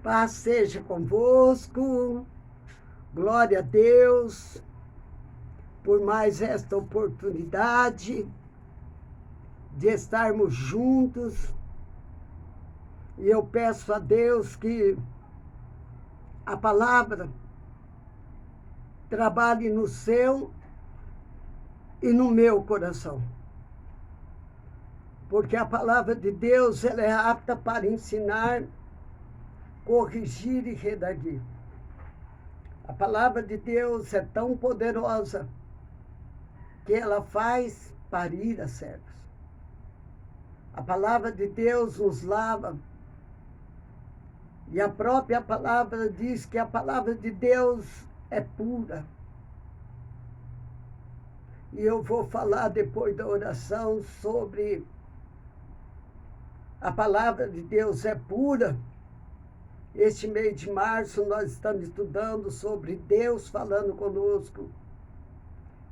Paz seja convosco, glória a Deus por mais esta oportunidade de estarmos juntos. E eu peço a Deus que a palavra trabalhe no seu e no meu coração. Porque a palavra de Deus ela é apta para ensinar, corrigir e redarguir. A palavra de Deus é tão poderosa que ela faz parir a servos. A palavra de Deus nos lava. E a própria palavra diz que a palavra de Deus é pura. E eu vou falar depois da oração sobre a palavra de Deus é pura. Este mês de março nós estamos estudando sobre Deus falando conosco.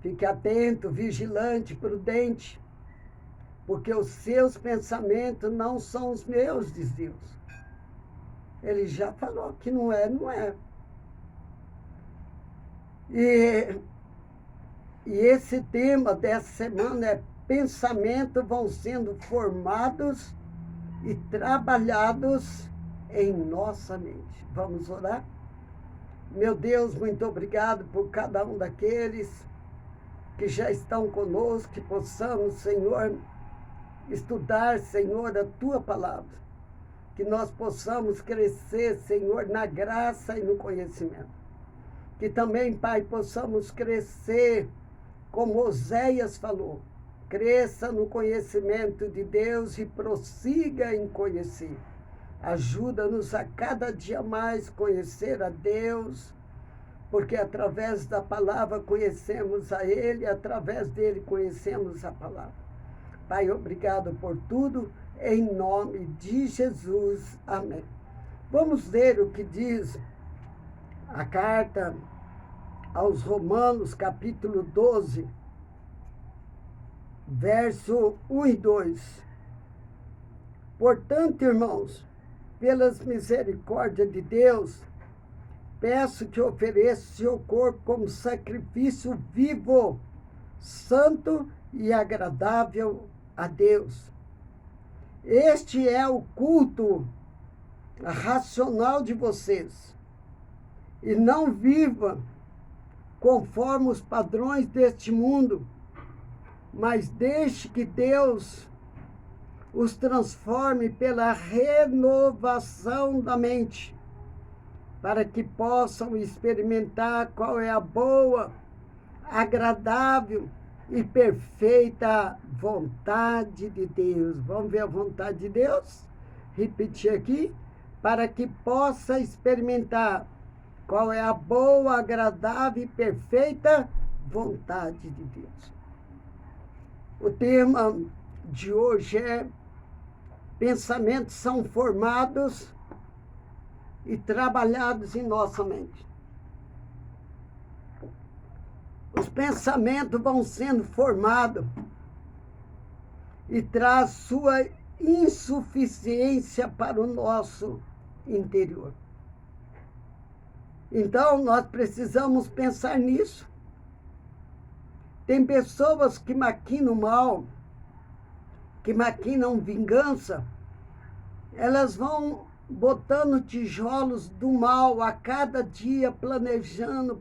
Fique atento, vigilante, prudente, porque os seus pensamentos não são os meus, diz Deus. Ele já falou que não é, não é. E esse tema dessa semana é pensamentos vão sendo formados e trabalhados em nossa mente. Vamos orar? Meu Deus, muito obrigado por cada um daqueles que já estão conosco, que possamos, Senhor, estudar, Senhor, a Tua palavra. Que nós possamos crescer, Senhor, na graça e no conhecimento. Que também, Pai, possamos crescer, como Oséias falou, cresça no conhecimento de Deus e prossiga em conhecer. Ajuda-nos a cada dia mais conhecer a Deus, porque através da palavra conhecemos a Ele, através dele conhecemos a palavra. Pai, obrigado por tudo, em nome de Jesus. Amém. Vamos ler o que diz a carta aos Romanos, capítulo 12, verso 1 e 2. Portanto, irmãos, pelas misericórdias de Deus, peço que ofereça seu corpo como sacrifício vivo, santo e agradável a Deus. Este é o culto racional de vocês. E não viva conforme os padrões deste mundo, mas deixe que Deus os transforme pela renovação da mente, para que possam experimentar qual é a boa, agradável e perfeita vontade de Deus. Vamos ver a vontade de Deus? Repetir aqui. Para que possa experimentar qual é a boa, agradável e perfeita vontade de Deus. O tema de hoje é: pensamentos são formados e trabalhados em nossa mente. Os pensamentos vão sendo formados e traz sua insuficiência para o nosso interior. Então, nós precisamos pensar nisso. Tem pessoas que maquinam mal, que maquinam vingança, elas vão botando tijolos do mal a cada dia, planejando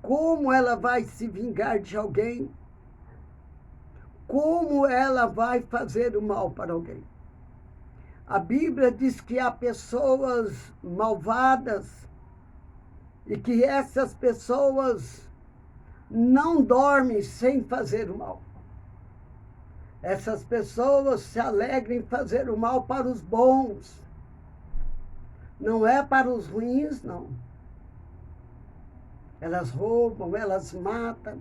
como ela vai se vingar de alguém, como ela vai fazer o mal para alguém. A Bíblia diz que há pessoas malvadas e que essas pessoas não dormem sem fazer o mal. Essas pessoas se alegram em fazer o mal para os bons. Não é para os ruins, não. Elas roubam, elas matam.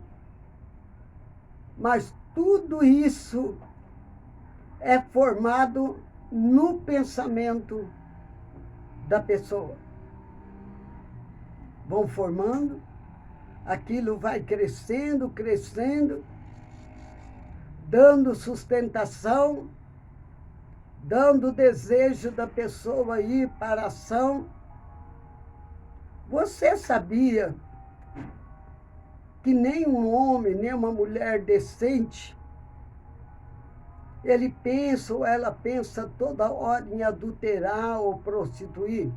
Mas tudo isso é formado no pensamento da pessoa. Vão formando, aquilo vai crescendo, dando sustentação, dando o desejo da pessoa ir para a ação. Você sabia que nem um homem, nem uma mulher decente, ele pensa ou ela pensa toda hora em adulterar ou prostituir?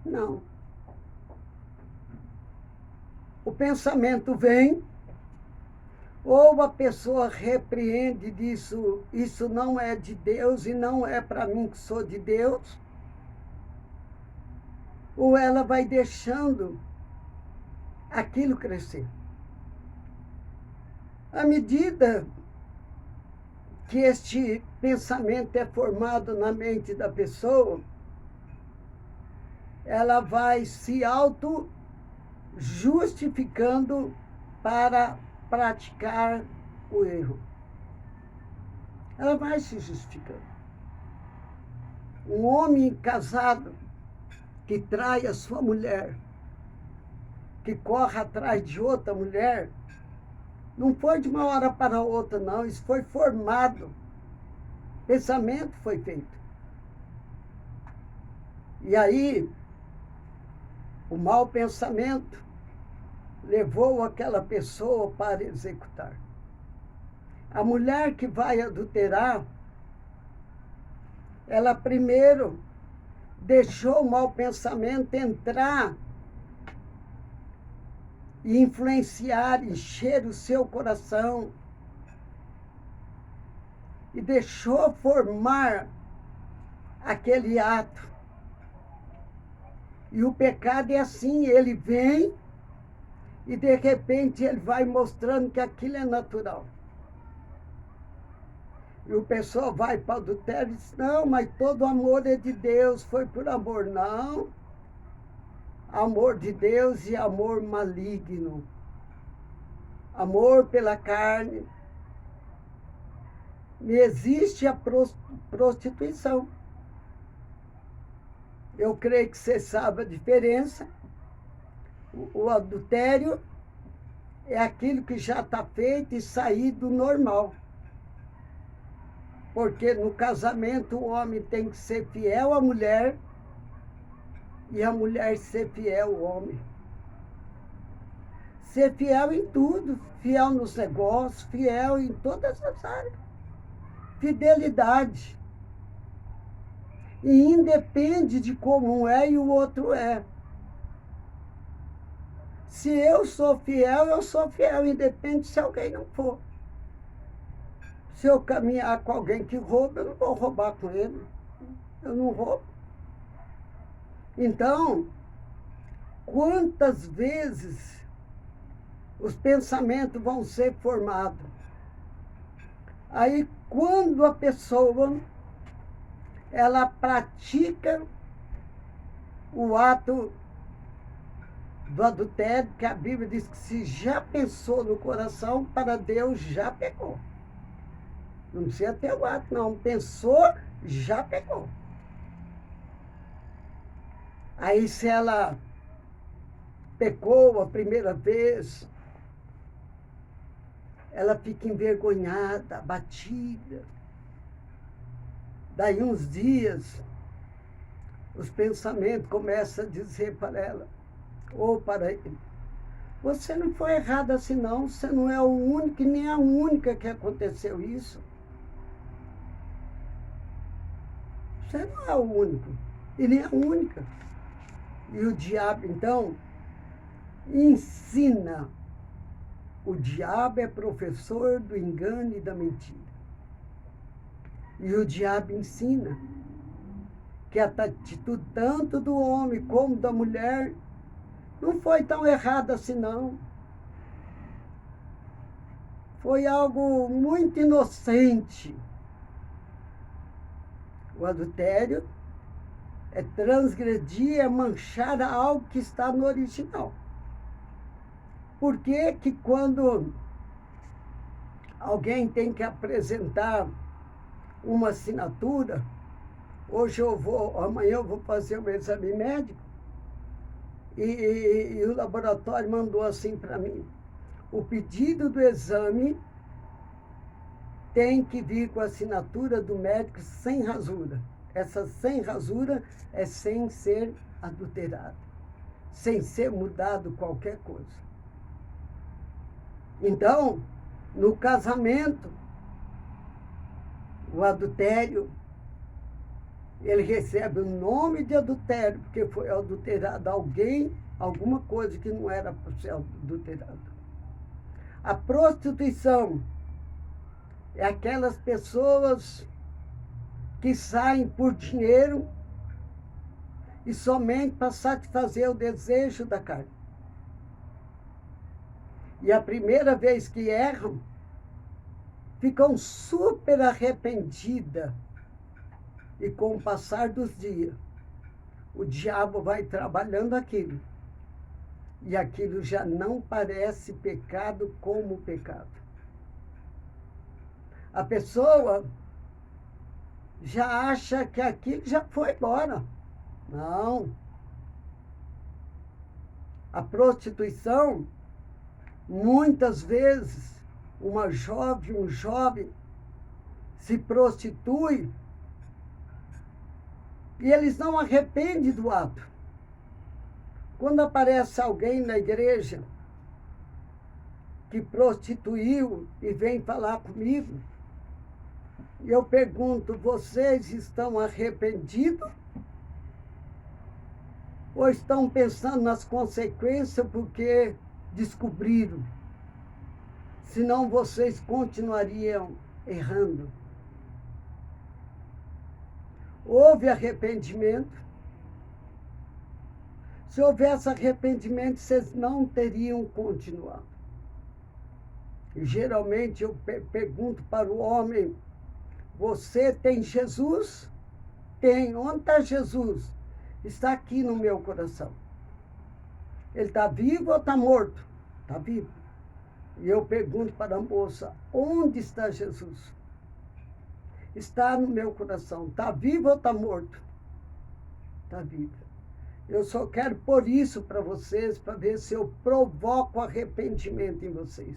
Não. O pensamento vem, ou a pessoa repreende disso, isso não é de Deus e não é para mim que sou de Deus, ou ela vai deixando aquilo crescer. À medida que este pensamento é formado na mente da pessoa, ela vai se auto-justificando para praticar o erro. Ela vai se justificando. Um homem casado que trai a sua mulher, que corre atrás de outra mulher, não foi de uma hora para outra, não. Isso foi formado. Pensamento foi feito. E aí, o mau pensamento levou aquela pessoa para executar. A mulher que vai adulterar, ela primeiro deixou o mau pensamento entrar e influenciar, encher o seu coração, e deixou formar aquele ato. E o pecado é assim, ele vem e de repente ele vai mostrando que aquilo é natural. E o pessoal vai para o adultério e diz, não, mas todo amor é de Deus, foi por amor. Não. Amor de Deus e amor maligno. Amor pela carne. E existe a prostituição. Eu creio que você sabe a diferença. O adultério é aquilo que já está feito e sair do normal. Porque no casamento o homem tem que ser fiel à mulher e a mulher ser fiel ao homem. Ser fiel em tudo, fiel nos negócios, fiel em todas as áreas. Fidelidade. E independe de como um é e o outro é. Se eu sou fiel, independe se alguém não for. Se eu caminhar com alguém que rouba, eu não vou roubar com ele. Eu não roubo. Então, quantas vezes os pensamentos vão ser formados? Aí, quando a pessoa, ela pratica o ato do adultério, que a Bíblia diz que se já pensou no coração, para Deus já pecou. Não precisa ter o ato, não. Pensou, já pecou. Aí, se ela pecou a primeira vez, ela fica envergonhada, abatida. Daí uns dias, os pensamentos começam a dizer para ela, ou para ele, você não foi errada assim não, você não é o único e nem a única que aconteceu isso. Você não é o único e nem a única. E o diabo, então, ensina. O diabo é professor do engano e da mentira. E o diabo ensina que a atitude tanto do homem como da mulher não foi tão errada assim, não. Foi algo muito inocente. O adultério é transgredir, é manchar algo que está no original. Por que que quando alguém tem que apresentar uma assinatura, amanhã eu vou fazer um exame médico, e o laboratório mandou assim para mim, o pedido do exame tem que vir com a assinatura do médico sem rasura. Essa sem rasura é sem ser adulterado, sem ser mudado qualquer coisa. Então, no casamento, o adultério, ele recebe o nome de adultério, porque foi adulterado alguém, alguma coisa que não era para ser adulterado. A prostituição é aquelas pessoas que saem por dinheiro e somente para satisfazer o desejo da carne. E a primeira vez que erram, ficam super arrependidas. E com o passar dos dias, o diabo vai trabalhando aquilo. E aquilo já não parece pecado como pecado. A pessoa já acha que aquilo já foi embora. Não. A prostituição, muitas vezes, uma jovem, um jovem, se prostitui e eles não arrependem do ato. Quando aparece alguém na igreja que prostituiu e vem falar comigo, e eu pergunto, vocês estão arrependidos? Ou estão pensando nas consequências porque descobriram? Senão vocês continuariam errando. Houve arrependimento. Se houvesse arrependimento, vocês não teriam continuado. E geralmente eu pergunto para o homem, você tem Jesus? Tem. Onde está Jesus? Está aqui no meu coração. Ele está vivo ou está morto? Está vivo. E eu pergunto para a moça, onde está Jesus? Está no meu coração. Está vivo ou está morto? Está vivo. Eu só quero pôr isso para vocês, para ver se eu provoco arrependimento em vocês.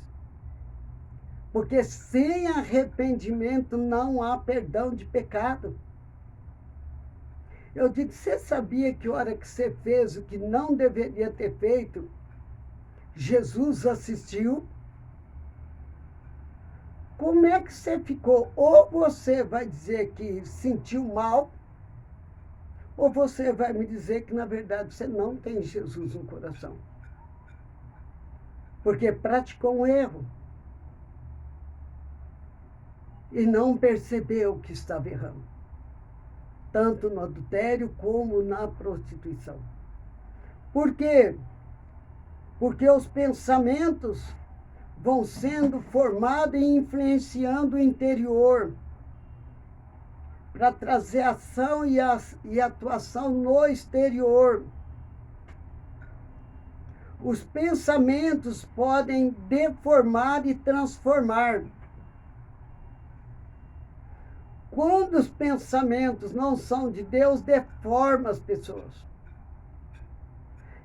Porque sem arrependimento não há perdão de pecado. Eu digo, você sabia que a hora que você fez o que não deveria ter feito, Jesus assistiu? Como é que você ficou? Ou você vai dizer que sentiu mal, ou você vai me dizer que, na verdade, você não tem Jesus no coração. Porque praticou um erro. E não percebeu que estava errando. Tanto no adultério como na prostituição. Por quê? Porque os pensamentos vão sendo formados e influenciando o interior para trazer ação e atuação no exterior. Os pensamentos podem deformar e transformar. Quando os pensamentos não são de Deus, deforma as pessoas.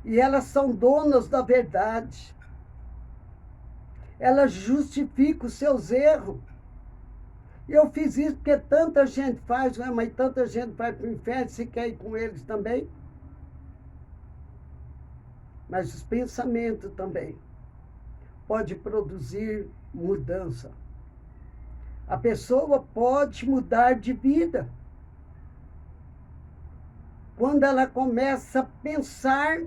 E elas são donas da verdade. Elas justificam os seus erros. Eu fiz isso porque tanta gente faz, mas tanta gente vai para o inferno, se quer ir com eles também. Mas os pensamentos também podem produzir mudança. A pessoa pode mudar de vida quando ela começa a pensar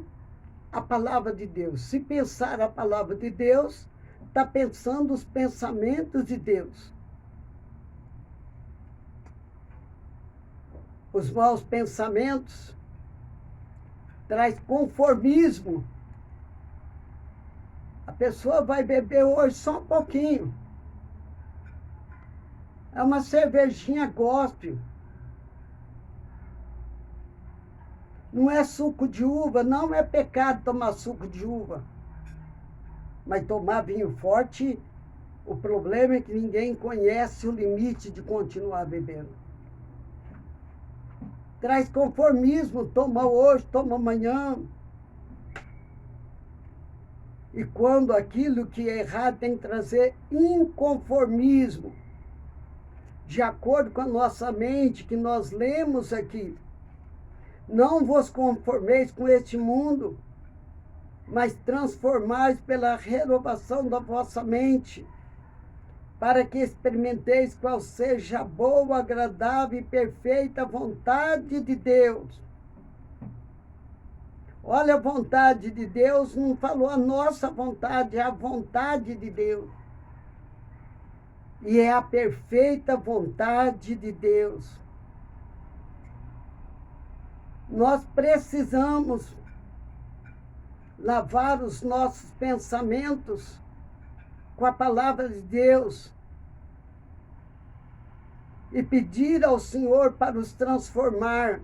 a palavra de Deus. Se pensar a palavra de Deus, está pensando os pensamentos de Deus. Os maus pensamentos traz conformismo. A pessoa vai beber hoje só um pouquinho. É uma cervejinha gospel. Não é suco de uva, não é pecado tomar suco de uva. Mas tomar vinho forte, o problema é que ninguém conhece o limite de continuar bebendo. Traz conformismo, toma hoje, toma amanhã. E quando aquilo que é errado tem que trazer inconformismo. de acordo com a nossa mente, que nós lemos aqui. Não vos conformeis com este mundo, mas transformais pela renovação da vossa mente, para que experimenteis qual seja a boa, agradável e perfeita vontade de Deus. Olha, a vontade de Deus não falou a nossa vontade, é a vontade de Deus. E é a perfeita vontade de Deus. Nós precisamos lavar os nossos pensamentos com a palavra de Deus e pedir ao Senhor para os transformar.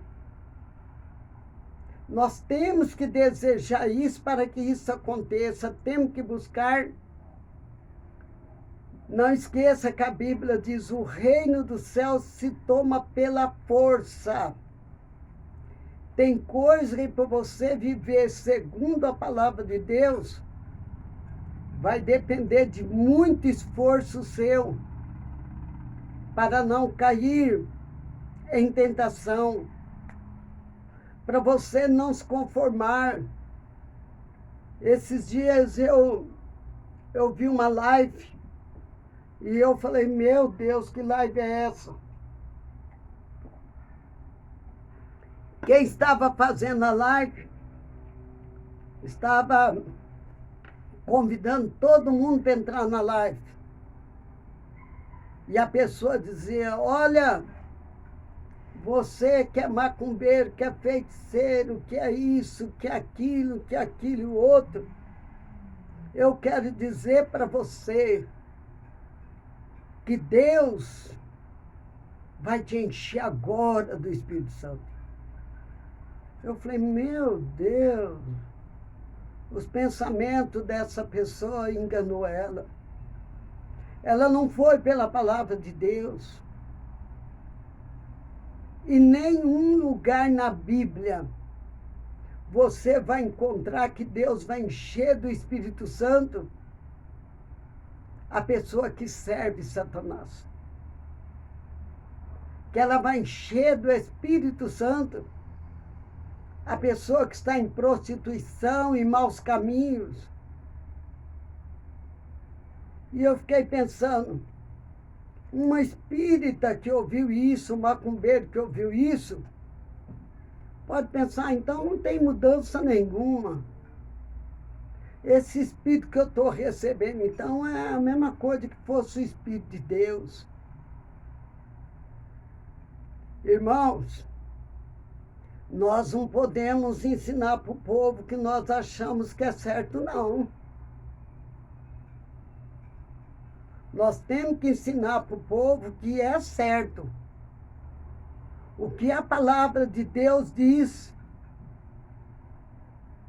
Nós temos que desejar isso para que isso aconteça, temos que buscar. Não esqueça que a Bíblia diz: o reino dos céus se toma pela força. Tem coisa que para você viver segundo a palavra de Deus, vai depender de muito esforço seu para não cair em tentação, para você não se conformar. Esses dias eu vi uma live e eu falei: meu Deus, que live é essa? Quem estava fazendo a live estava convidando todo mundo para entrar na live. E a pessoa dizia: olha, você que é macumbeiro, que é feiticeiro, que é isso, que é aquilo e o outro, eu quero dizer para você que Deus vai te encher agora do Espírito Santo. Eu falei: meu Deus, os pensamentos dessa pessoa enganou ela. Ela não foi pela palavra de Deus. Em nenhum lugar na Bíblia você vai encontrar que Deus vai encher do Espírito Santo a pessoa que serve Satanás. Que ela vai encher do Espírito Santo a pessoa que está em prostituição e maus caminhos. E eu fiquei pensando, uma espírita que ouviu isso, um macumbeiro que ouviu isso, pode pensar: então não tem mudança nenhuma. Esse espírito que eu estou recebendo, então, é a mesma coisa que fosse o Espírito de Deus. Irmãos, nós não podemos ensinar para o povo que nós achamos que é certo, não. Nós temos que ensinar para o povo que é certo. O que a palavra de Deus diz.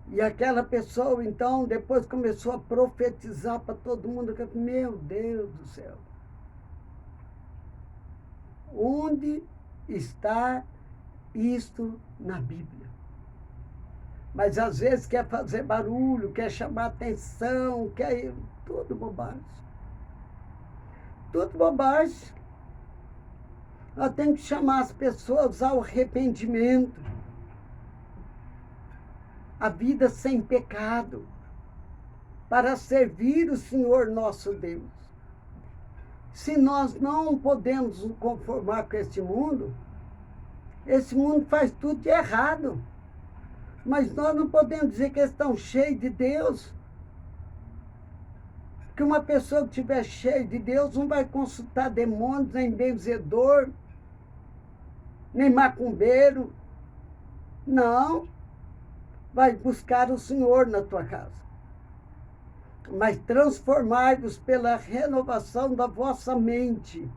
E aquela pessoa, então, depois começou a profetizar para todo mundo. Meu Deus do céu. Onde está isto na Bíblia? Mas às vezes quer fazer barulho, quer chamar atenção, quer... tudo bobagem. Tudo bobagem. Nós temos que chamar as pessoas ao arrependimento. A vida sem pecado, para servir o Senhor nosso Deus. Se nós não podemos nos conformar com este mundo, esse mundo faz tudo de errado. Mas nós não podemos dizer que eles estão cheios de Deus. Porque uma pessoa que estiver cheia de Deus não vai consultar demônios, nem benzedor, nem macumbeiro. Não. Vai buscar o Senhor na tua casa. Mas transformai-vos pela renovação da vossa mente.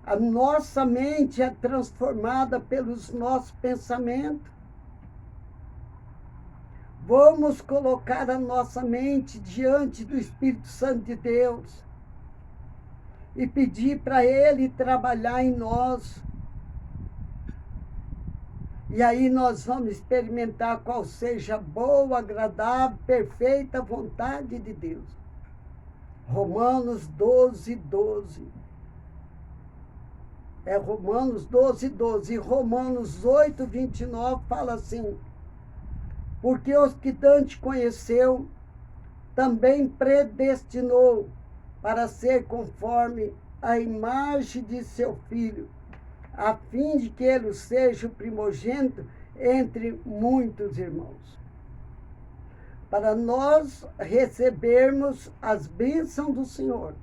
A nossa mente é transformada pelos nossos pensamentos. Vamos colocar a nossa mente diante do Espírito Santo de Deus e pedir para Ele trabalhar em nós. E aí nós vamos experimentar qual seja a boa, agradável, perfeita vontade de Deus. Romanos 12, 12. É Romanos 12, 12. E Romanos 8, 29 fala assim: porque os que Dante conheceu, também predestinou para ser conforme a imagem de seu filho, a fim de que ele seja o primogênito entre muitos irmãos. Para nós recebermos as bênçãos do Senhor,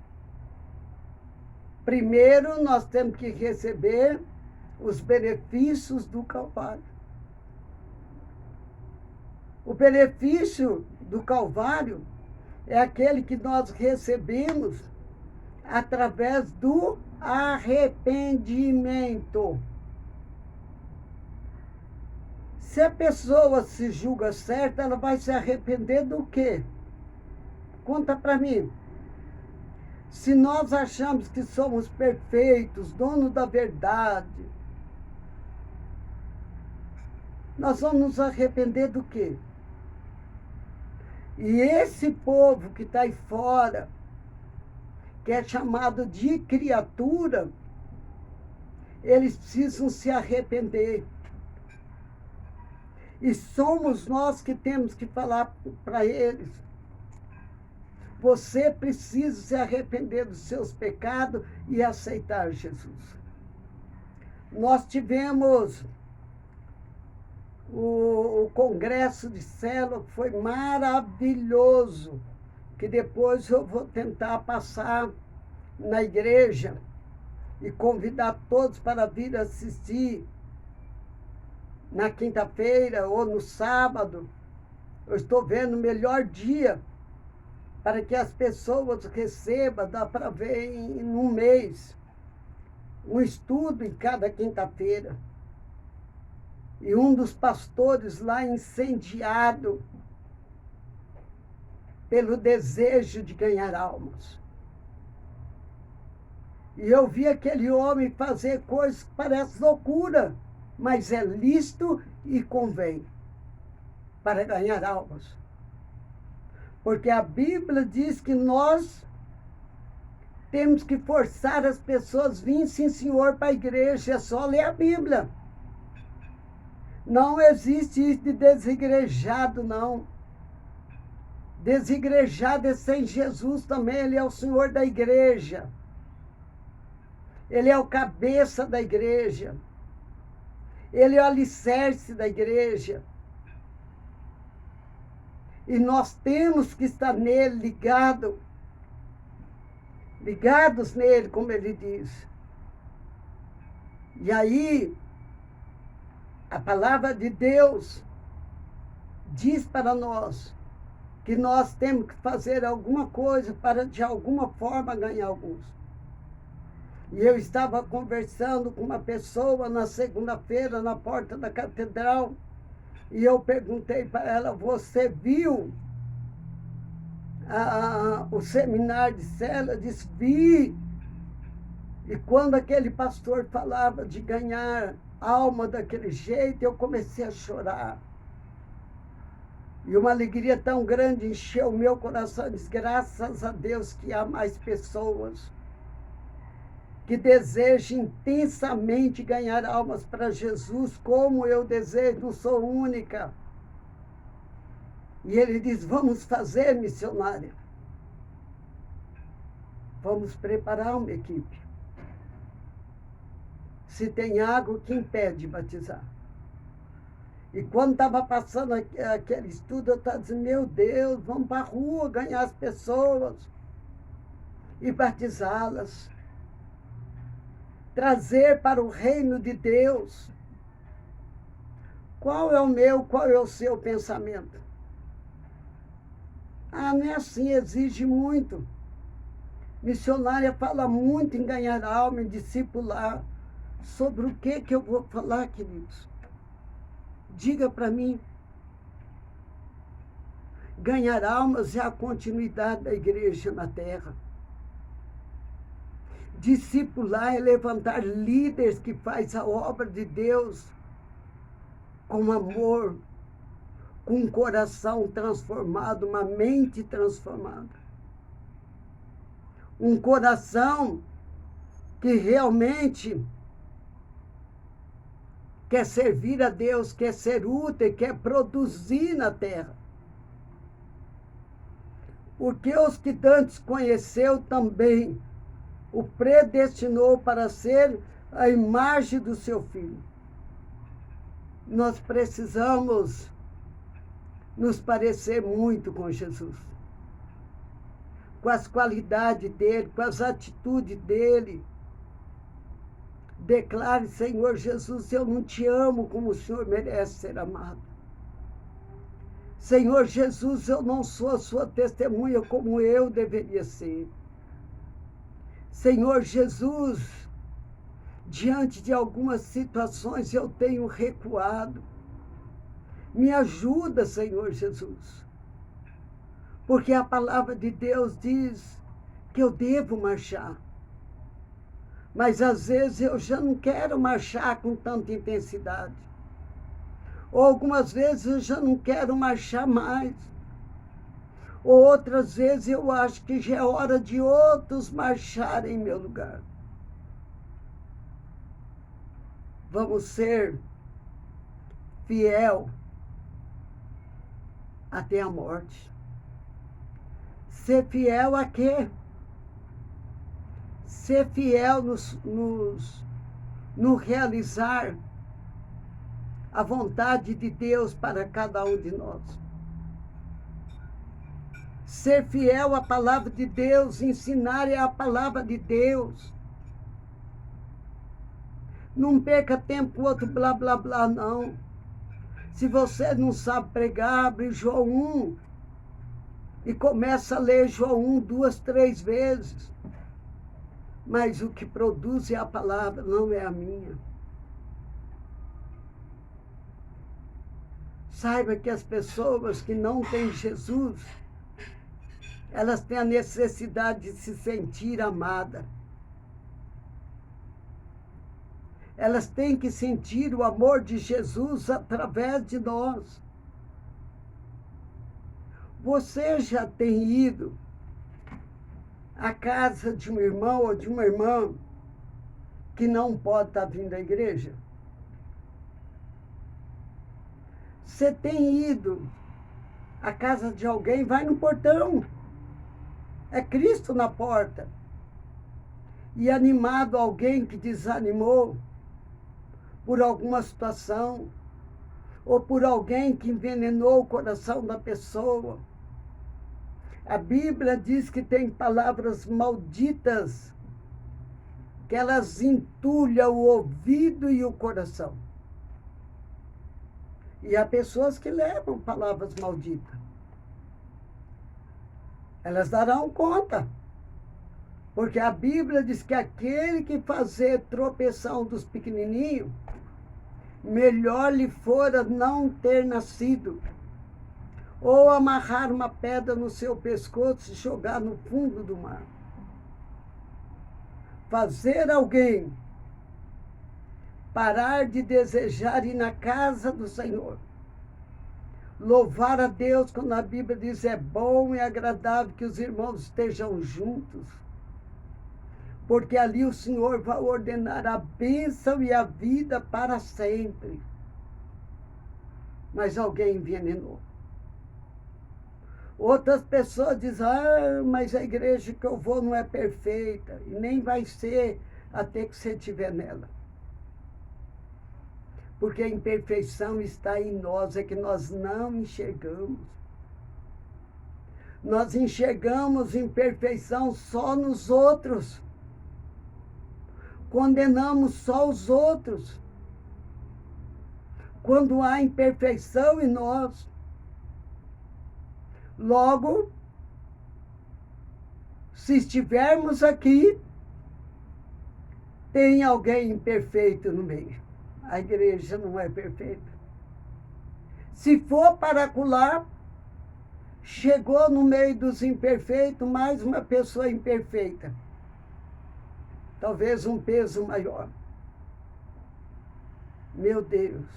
primeiro nós temos que receber os benefícios do Calvário. O benefício do Calvário é aquele que nós recebemos através do arrependimento. Se a pessoa se julga certa, ela vai se arrepender do quê? Conta para mim. Se nós achamos que somos perfeitos, dono da verdade, nós vamos nos arrepender do quê? E esse povo que está aí fora, que é chamado de criatura, eles precisam se arrepender. E somos nós que temos que falar para eles: você precisa se arrepender dos seus pecados e aceitar Jesus. Nós tivemos o congresso de célula, que foi maravilhoso, que depois eu vou tentar passar na igreja e convidar todos para vir assistir na quinta-feira ou no sábado. Eu estou vendo o melhor dia para que as pessoas recebam, dá para ver em um mês, um estudo em cada quinta-feira. E um dos pastores lá incendiado pelo desejo de ganhar almas. E eu vi aquele homem fazer coisas que parecem loucura, mas é lícito e convém para ganhar almas. Porque a Bíblia diz que nós temos que forçar as pessoas a vir, sim, senhor, para a igreja. É só ler a Bíblia. Não existe isso de desigrejado, não. Desigrejado é sem Jesus também. Ele é o Senhor da igreja. Ele é o cabeça da igreja. Ele é o alicerce da igreja. E nós temos que estar nele, ligados nele, como ele diz. E aí, a palavra de Deus diz para nós que nós temos que fazer alguma coisa para, de alguma forma, ganhar alguns. E eu estava conversando com uma pessoa na segunda-feira, na porta da catedral, e eu perguntei para ela: você viu o seminário de célula? Ela disse: vi. E quando aquele pastor falava de ganhar alma daquele jeito, eu comecei a chorar. E uma alegria tão grande encheu o meu coração. Diz: graças a Deus que há mais pessoas que desejam intensamente ganhar almas para Jesus, como eu desejo, não sou única. E ele diz: vamos fazer, missionária. Vamos preparar uma equipe. Se tem água, que impede batizar? E quando estava passando aquele estudo, eu estava dizendo: meu Deus, vamos para a rua ganhar as pessoas e batizá-las. Trazer para o reino de Deus. Qual é o meu, qual é o seu pensamento? Ah, não é assim, exige muito. Missionária fala muito em ganhar alma, em discipular. Sobre o que eu vou falar, queridos? Diga para mim. Ganhar almas é a continuidade da igreja na terra. Discipular é levantar líderes que fazem a obra de Deus com amor, com um coração transformado, uma mente transformada. Um coração que realmente quer servir a Deus, quer ser útil, quer produzir na terra. Porque os que antes conheceu também o predestinou para ser a imagem do seu Filho. Nós precisamos nos parecer muito com Jesus, com as qualidades dele, com as atitudes dele. Declare: Senhor Jesus, eu não te amo como o Senhor merece ser amado. Senhor Jesus, eu não sou a sua testemunha como eu deveria ser. Senhor Jesus, diante de algumas situações eu tenho recuado. Me ajuda, Senhor Jesus. Porque a palavra de Deus diz que eu devo marchar. Mas às vezes eu já não quero marchar com tanta intensidade. Ou algumas vezes eu já não quero marchar mais. Ou outras vezes eu acho que já é hora de outros marcharem em meu lugar. Vamos ser fiel até a morte. Ser fiel a quê? Ser fiel no realizar a vontade de Deus para cada um de nós. Ser fiel à palavra de Deus, ensinar a palavra de Deus. Não perca tempo com outro blá, blá, blá, não. Se você não sabe pregar, abre João 1 e começa a ler João 1 2, 3 vezes. Mas o que produz é a palavra, não é a minha. Saiba que as pessoas que não têm Jesus, elas têm a necessidade de se sentir amadas. Elas têm que sentir o amor de Jesus através de nós. Você já tem ido à casa de um irmão ou de uma irmã que não pode estar vindo à igreja? Você tem ido à casa de alguém, vai no portão. É Cristo na porta. E animado alguém que desanimou por alguma situação, ou por alguém que envenenou o coração da pessoa. A Bíblia diz que tem palavras malditas, que elas entulham o ouvido e o coração. E há pessoas que levam palavras malditas. Elas darão conta. Porque a Bíblia diz que aquele que fazer tropeçar dos pequenininhos, melhor lhe fora não ter nascido, ou amarrar uma pedra no seu pescoço e jogar no fundo do mar. Fazer alguém parar de desejar ir na casa do Senhor. Louvar a Deus quando a Bíblia diz é bom e agradável que os irmãos estejam juntos. Porque ali o Senhor vai ordenar a bênção e a vida para sempre. Mas alguém envenenou. Outras pessoas dizem, mas a igreja que eu vou não é perfeita. E nem vai ser até que você estiver nela. Porque a imperfeição está em nós, é que nós não enxergamos. Nós enxergamos imperfeição só nos outros. Condenamos só os outros. Quando há imperfeição em nós. Logo, se estivermos aqui, tem alguém imperfeito no meio. A igreja não é perfeita. Se for para acular, chegou no meio dos imperfeitos mais uma pessoa imperfeita. Talvez um peso maior. Meu Deus,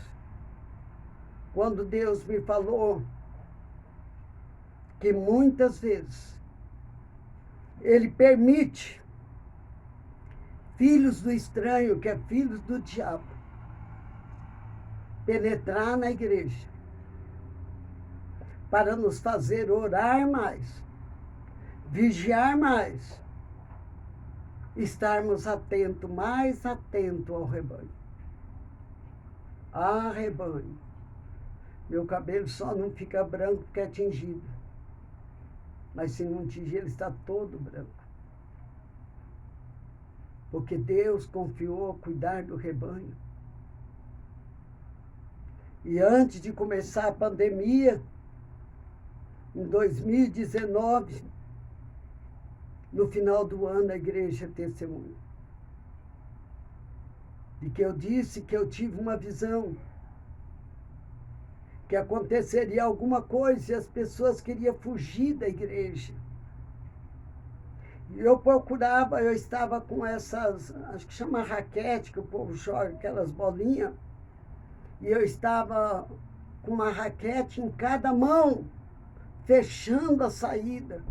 quando Deus me falou que muitas vezes Ele permite filhos do estranho, que é filhos do diabo, penetrar na igreja, para nos fazer orar mais, vigiar mais, estarmos atentos, mais atentos ao rebanho. Ah, rebanho, meu cabelo só não fica branco porque é tingido, mas se não tingir ele está todo branco. Porque Deus confiou a cuidar do rebanho. E antes de começar a pandemia, em 2019, no final do ano, a igreja testemunha. De que eu disse que eu tive uma visão, que aconteceria alguma coisa e as pessoas queriam fugir da igreja. E eu procurava, eu estava com essas, acho que chama raquete, que o povo joga, aquelas bolinhas, e eu estava com uma raquete em cada mão, fechando a saída.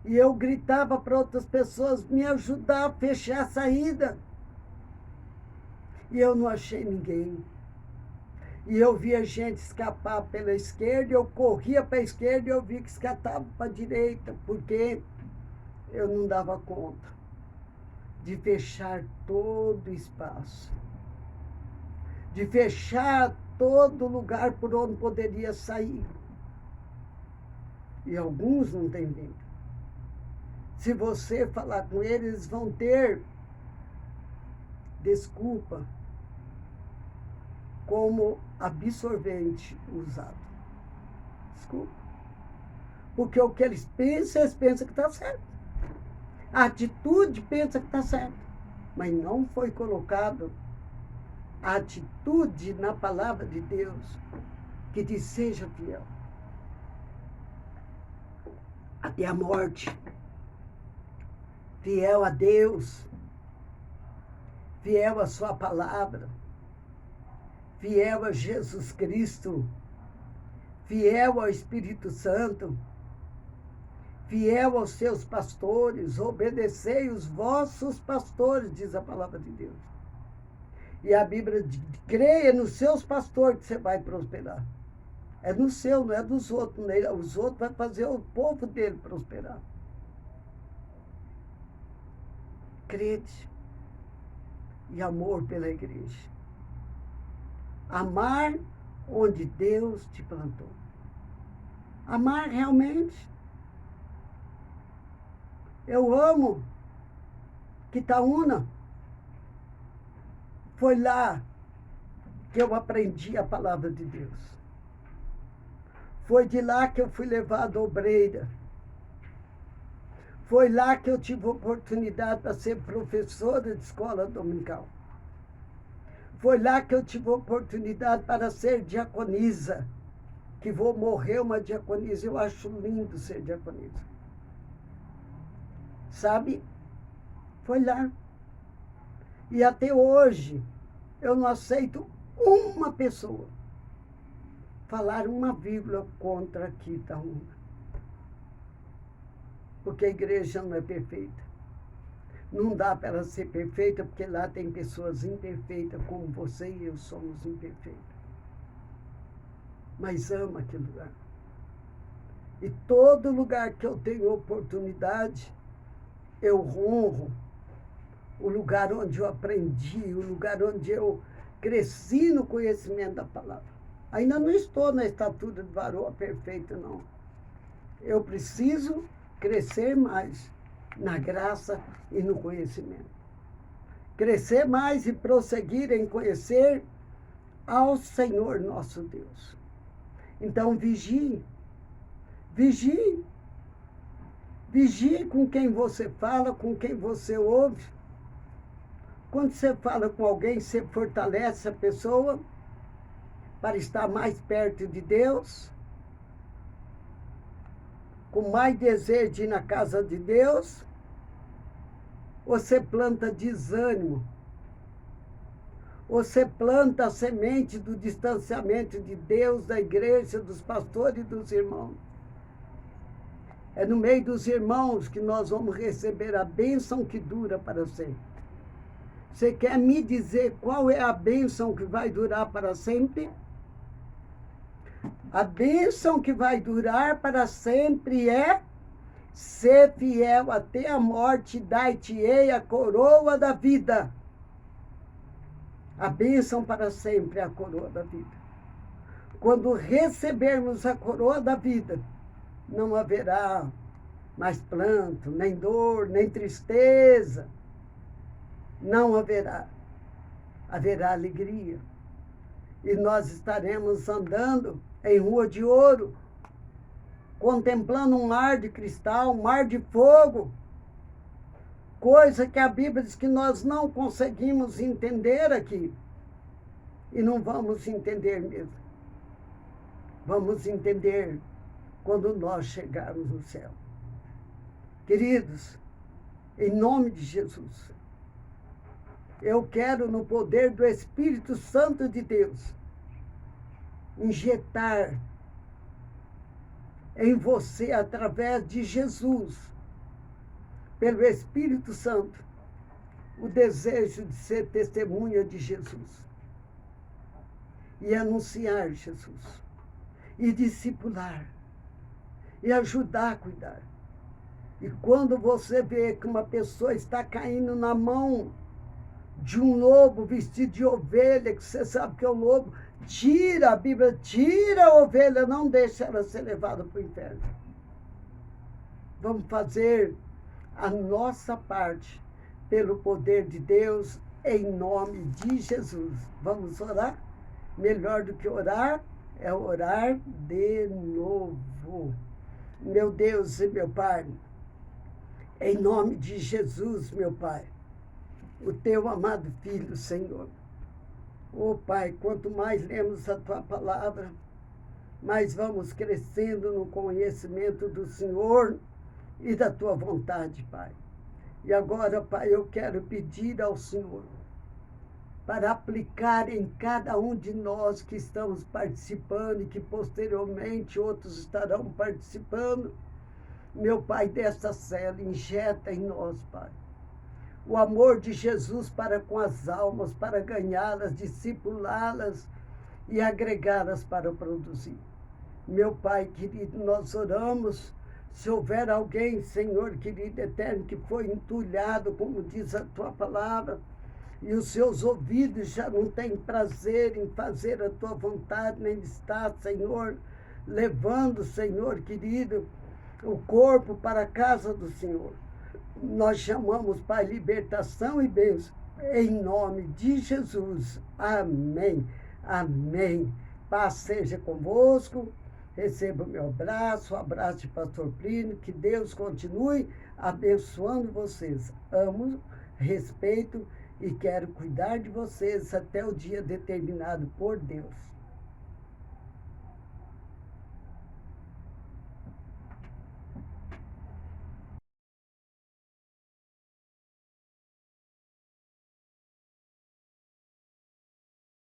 E eu gritava para outras pessoas me ajudar a fechar a saída. E eu não achei ninguém. E eu via gente escapar pela esquerda, eu corria para a esquerda e eu vi que escapava para a direita, porque eu não dava conta de fechar todo o espaço, de fechar todo lugar por onde poderia sair. E alguns não têm vindo. Se você falar com eles, eles vão ter desculpa como absorvente usado. Desculpa. Porque o que eles pensam que está certo. A atitude pensa que está certo. Mas não foi colocado a atitude na palavra de Deus que diz: seja fiel até a morte, fiel a Deus, fiel à sua palavra, fiel a Jesus Cristo, fiel ao Espírito Santo, fiel aos seus pastores, obedecei os vossos pastores, diz a palavra de Deus. E a Bíblia diz: creia nos seus pastores que você vai prosperar. É no seu, não é dos outros. Né? Os outros vão fazer o povo dele prosperar. Crede e amor pela igreja. Amar onde Deus te plantou. Amar realmente. Eu amo Quitaúna. Foi lá que eu aprendi a palavra de Deus. Foi de lá que eu fui levado à obreira. Foi lá que eu tive oportunidade para ser professora de escola dominical. Foi lá que eu tive oportunidade para ser diaconisa. Que vou morrer uma diaconisa. Eu acho lindo ser diaconisa. Sabe? Foi lá. E até hoje, eu não aceito uma pessoa falar uma vírgula contra Quitaúna. Porque a igreja não é perfeita. Não dá para ela ser perfeita, porque lá tem pessoas imperfeitas, como você e eu somos imperfeitos. Mas ama aquele lugar. E todo lugar que eu tenho oportunidade, eu honro o lugar onde eu aprendi, o lugar onde eu cresci no conhecimento da palavra. Ainda não estou na estatura de varoa perfeita, não. Eu preciso crescer mais na graça e no conhecimento. Crescer mais e prosseguir em conhecer ao Senhor nosso Deus. Então, vigie. Vigie. Vigie com quem você fala, com quem você ouve. Quando você fala com alguém, você fortalece a pessoa para estar mais perto de Deus, com mais desejo de ir na casa de Deus, você planta desânimo, você planta a semente do distanciamento de Deus, da igreja, dos pastores e dos irmãos. É no meio dos irmãos que nós vamos receber a bênção que dura para sempre. Você quer me dizer qual é a bênção que vai durar para sempre? A bênção que vai durar para sempre é ser fiel até a morte, dar-te-ei a coroa da vida. A bênção para sempre é a coroa da vida. Quando recebermos a coroa da vida, não haverá mais pranto, nem dor, nem tristeza. Não haverá. Haverá alegria. E nós estaremos andando em rua de ouro, contemplando um mar de cristal, um mar de fogo, coisa que a Bíblia diz que nós não conseguimos entender aqui. E não vamos entender mesmo. Vamos entender quando nós chegarmos no céu. Queridos, em nome de Jesus, eu quero, no poder do Espírito Santo de Deus, injetar em você, através de Jesus, pelo Espírito Santo, o desejo de ser testemunha de Jesus e anunciar Jesus e discipular e ajudar a cuidar. E quando você vê que uma pessoa está caindo na mão de um lobo vestido de ovelha, que você sabe que é o lobo, tira, a Bíblia tira a ovelha, não deixa ela ser levada para o inferno. Vamos fazer a nossa parte pelo poder de Deus, em nome de Jesus. Vamos orar? Melhor do que orar é orar de novo. Meu Deus e meu Pai, em nome de Jesus, meu Pai, o teu amado Filho, Senhor. Oh, Pai, quanto mais lemos a tua palavra, mais vamos crescendo no conhecimento do Senhor e da tua vontade, Pai. E agora, Pai, eu quero pedir ao Senhor para aplicar em cada um de nós que estamos participando e que posteriormente outros estarão participando, meu Pai, desta cela, injeta em nós, Pai, o amor de Jesus para com as almas, para ganhá-las, discipulá-las e agregá-las para produzir. Meu Pai querido, nós oramos, se houver alguém, Senhor querido eterno, que foi entulhado, como diz a tua palavra, e os seus ouvidos já não têm prazer em fazer a tua vontade, nem está, Senhor, levando, Senhor querido, o corpo para a casa do Senhor. Nós chamamos, Pai, libertação e bênção, em nome de Jesus. Amém. Amém. Paz seja convosco. Receba o meu abraço, o abraço de Pastor Plínio. Que Deus continue abençoando vocês. Amo, respeito e quero cuidar de vocês até o dia determinado por Deus.